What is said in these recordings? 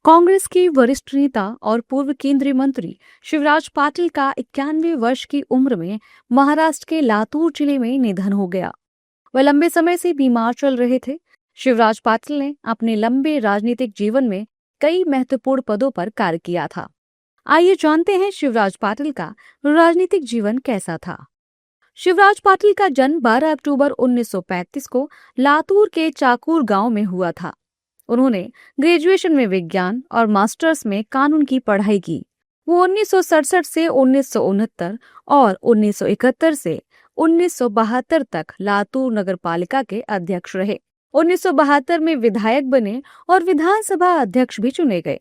कांग्रेस के वरिष्ठ नेता और पूर्व केंद्रीय मंत्री शिवराज पाटिल का 91 वर्ष की उम्र में महाराष्ट्र के लातूर जिले में निधन हो गया। वह लंबे समय से बीमार चल रहे थे। शिवराज पाटिल ने अपने लंबे राजनीतिक जीवन में कई महत्वपूर्ण पदों पर कार्य किया था। आइए जानते हैं शिवराज पाटिल का राजनीतिक जीवन कैसा था। शिवराज पाटिल का जन्म 12 अक्टूबर 1935 को लातूर के चाकूर गांव में हुआ था। उन्होंने ग्रेजुएशन में विज्ञान और मास्टर्स में कानून की पढ़ाई की। वो 1967 से 1969 और 1971 से 1972 तक लातूर नगरपालिका के अध्यक्ष रहे। 1972 में विधायक बने और विधानसभा अध्यक्ष भी चुने गए।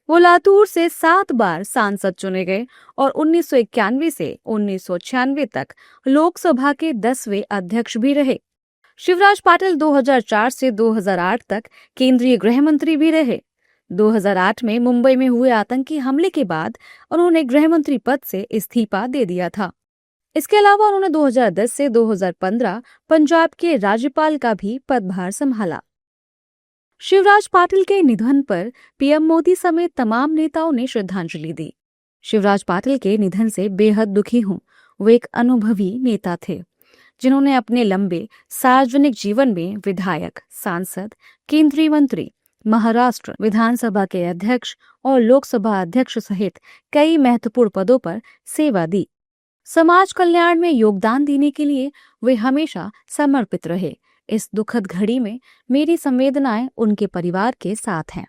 वो लातूर से 7 बार सांसद चुने गए और 1991 से 1996 तक लोकसभा के 10वें अध्यक्ष भी रहे। शिवराज पाटिल 2004 से 2008 तक केंद्रीय गृह मंत्री भी रहे। 2008 में मुंबई में हुए आतंकी हमले के बाद उन्होंने गृह मंत्री पद से इस्तीफा दे दिया था। इसके अलावा उन्होंने 2010 से 2015 पंजाब के राज्यपाल का भी पदभार संभाला। शिवराज पाटिल के निधन पर पीएम मोदी समेत तमाम नेताओं ने श्रद्धांजलि दी। शिवराज पाटिल के निधन से बेहद दुखी हूं। वो एक अनुभवी नेता थे जिन्होंने अपने लंबे सार्वजनिक जीवन में विधायक, सांसद, केंद्रीय मंत्री, महाराष्ट्र विधानसभा के अध्यक्ष और लोकसभा अध्यक्ष सहित कई महत्वपूर्ण पदों पर सेवा दी। समाज कल्याण में योगदान देने के लिए वे हमेशा समर्पित रहे। इस दुखद घड़ी में मेरी संवेदनाएं उनके परिवार के साथ हैं।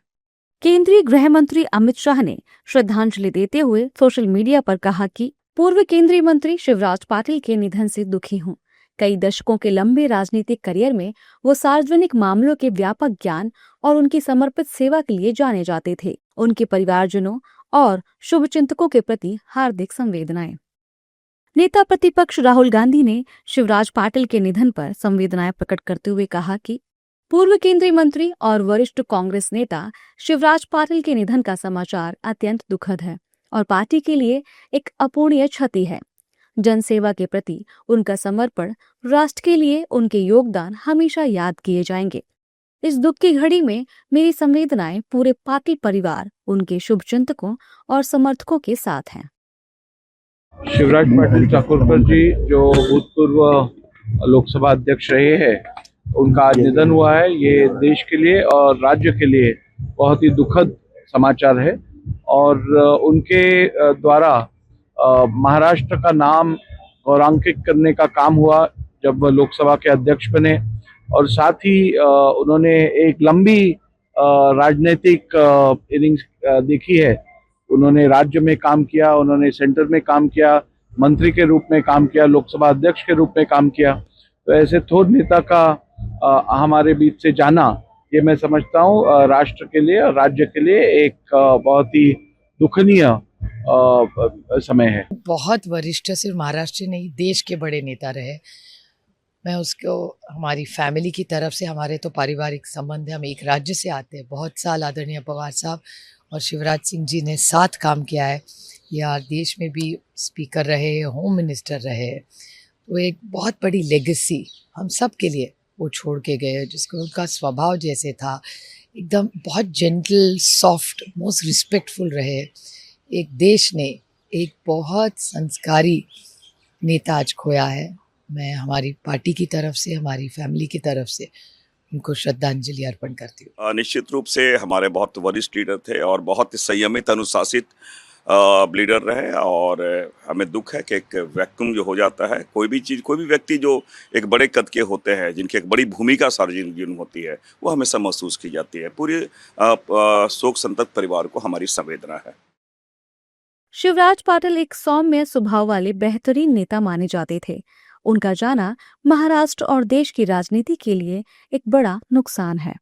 केंद्रीय गृह मंत्री अमित शाह ने श्रद्धांजलि देते हुए सोशल मीडिया पर कहा कि पूर्व केंद्रीय मंत्री शिवराज पाटिल के निधन से दुखी हूं। कई दशकों के लंबे राजनीतिक करियर में वो सार्वजनिक मामलों के व्यापक ज्ञान और उनकी समर्पित सेवा के लिए जाने जाते थे। उनके परिवारजनों और शुभचिंतकों के प्रति हार्दिक संवेदनाएं। नेता प्रतिपक्ष राहुल गांधी ने शिवराज पाटिल के निधन पर संवेदनाएं प्रकट करते हुए कहा कि पूर्व केंद्रीय मंत्री और वरिष्ठ कांग्रेस नेता शिवराज पाटिल के निधन का समाचार अत्यंत दुखद है और पार्टी के लिए एक अपूरणीय क्षति है। जनसेवा के प्रति उनका समर्पण, राष्ट्र के लिए उनके योगदान हमेशा याद किए जाएंगे। इस दुख की घड़ी में मेरी संवेदनाएं पूरे पाटिल परिवार, उनके शुभचिंतकों और समर्थकों के साथ हैं। शिवराज पाटिल चाकुरकर जी जो भूतपूर्व लोकसभा अध्यक्ष रहे हैं, उनका आज निधन हुआ है। ये देश के लिए और राज्य के लिए बहुत ही दुखद समाचार है और उनके द्वारा महाराष्ट्र का नाम गौरवान्वित करने का काम हुआ जब लोकसभा के अध्यक्ष बने और साथ ही उन्होंने एक लंबी राजनीतिक इनिंग्स देखी है। उन्होंने राज्य में काम किया, उन्होंने सेंटर में काम किया, मंत्री के रूप में काम किया, लोकसभा अध्यक्ष के रूप में काम किया। तो ऐसे थोर नेता का हमारे बीच से जाना, ये मैं समझता हूँ राष्ट्र के लिए और राज्य के लिए एक बहुत ही दुखनीय समय है। बहुत वरिष्ठ, सिर्फ महाराष्ट्र नहीं देश के बड़े नेता रहे। मैं उसको हमारी फैमिली की तरफ से, हमारे तो पारिवारिक संबंध है, हम एक राज्य से आते हैं। बहुत साल आदरणीय पवार साहब और शिवराज सिंह जी ने साथ काम किया है। या देश में भी स्पीकर रहे, होम मिनिस्टर रहे। तो एक बहुत बड़ी लेगेसी हम सब के लिए वो छोड़ के गए, जिसको उनका स्वभाव जैसे था, एकदम बहुत जेंटल, सॉफ्ट, मोस्ट रिस्पेक्टफुल रहे। एक देश ने एक बहुत संस्कारी नेता आज खोया है। मैं हमारी पार्टी की तरफ से, हमारी फैमिली की तरफ से उनको श्रद्धांजलि अर्पण करती हूँ। निश्चित रूप से हमारे बहुत वरिष्ठ लीडर थे और बहुत संयमित, अनुशासित लीडर रहे और हमें दुख है कि एक वैक्यूम जो हो जाता है, कोई भी व्यक्ति जो एक बड़े कद के होते हैं, जिनकी एक बड़ी भूमिका सार्वजनिक जीवन में होती है, वो हमेशा महसूस की जाती है। पूरे शोक संतप्त परिवार को हमारी संवेदना है। शिवराज पाटिल एक सौम्य स्वभाव वाले बेहतरीन नेता माने जाते थे। उनका जाना महाराष्ट्र और देश की राजनीति के लिए एक बड़ा नुकसान है।